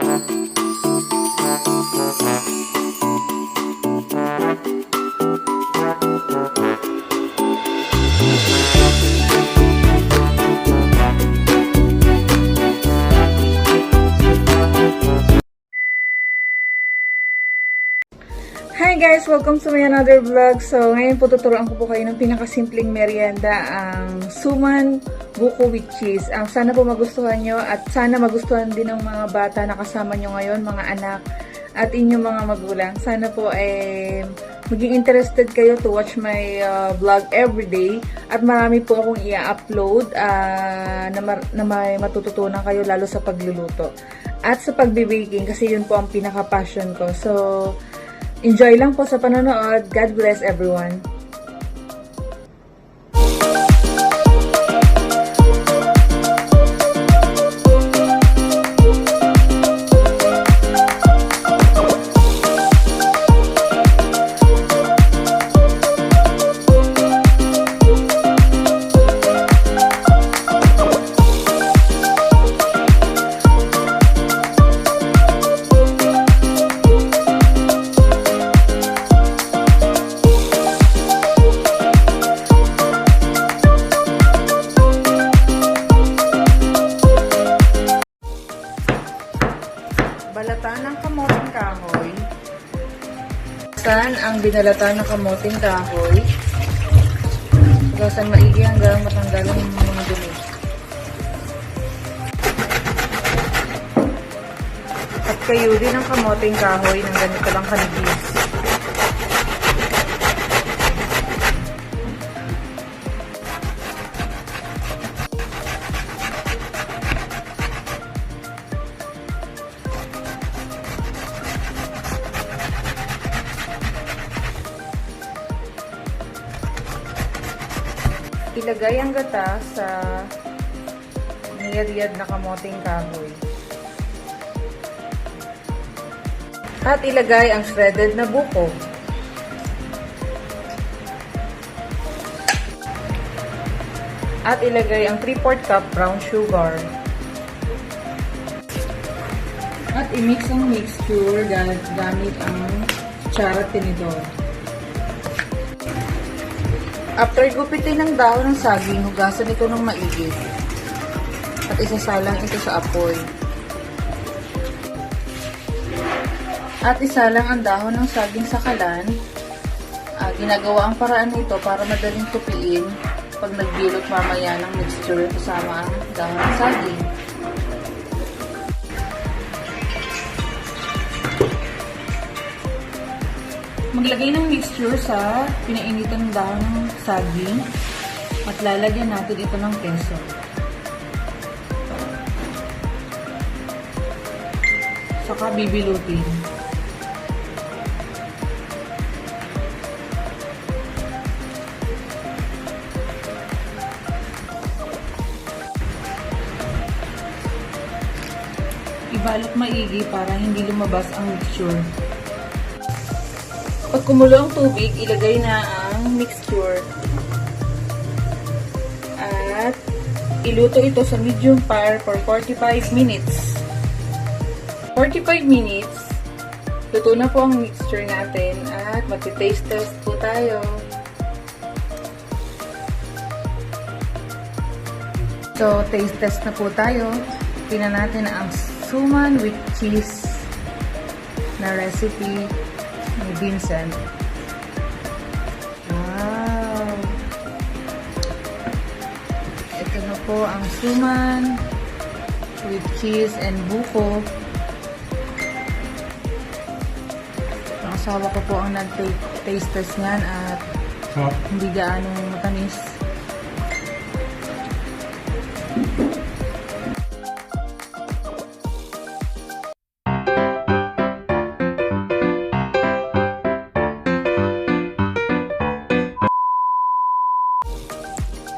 Hi guys! Welcome to my another vlog. So, ngayon po tuturuan ko po kayo ng pinakasimpleng merienda, ang Suman, Buko with Cheese. Sana po magustuhan nyo at sana magustuhan din ng mga bata na kasama nyo ngayon, mga anak at inyong mga magulang. Sana po maging interested kayo to watch my vlog everyday at marami po akong i-upload na may matututunan kayo lalo sa pagluluto at sa pagbe-baking kasi yun po ang pinaka-passion ko. So, enjoy lang po sa panonood. God bless everyone. Balatan ng kamoteng kahoy. Saan ang binalatan ng kamoteng kahoy? Hugasan maigi hanggang matanggal ang mga dumi. At kayo din ang kamoteng kahoy ng ganito lang kanibis. Ilagay ang gata sa niyad-yad na kamoteng kahoy. At ilagay ang shredded na buko. At ilagay ang 3/4 cup brown sugar. At i-mix ang mixture gamit ang kutsara at tinidor. After gupitin ng dahon ng saging, hugasan ito ng maigi. At isasalang ito sa apoy. At isalang ang dahon ng saging sa kalan. Ginagawa ang paraan nito para madaling tupiin pag nagbilot mamaya ng mixture kasama ang dahon ng saging. Maglagay ng mixture sa pinainitan ng dahon ng saging at lalagyan natin ito ng keso. Saka bibilutin. Ibalot maigi para hindi lumabas ang mixture. Pag kumulo ang tubig, ilagay na ang mixture. At iluto ito sa medium fire for 45 minutes. 45 minutes, luto na po ang mixture natin at magti-taste test po tayo. So, taste test na po tayo. Tingnan natin ang Suman with cheese na recipe ni Vincent. Wow! Ito na po ang Suman with cheese and buko. Ang asawa ko po ang nag-taste test niyan at hindi gaanong matamis.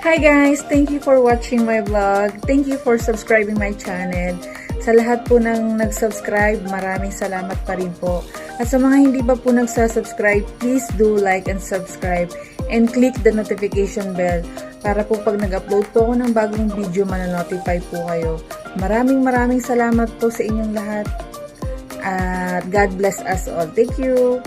Hi guys! Thank you for watching my vlog. Thank you for subscribing my channel. Sa lahat po ng nag-subscribe, maraming salamat pa rin po. At sa mga hindi pa po nagsasubscribe, please do like and subscribe and click the notification bell para po pag nag-upload po ako ng bagong video, mananotify po kayo. Maraming salamat po sa inyong lahat. At God bless us all. Thank you!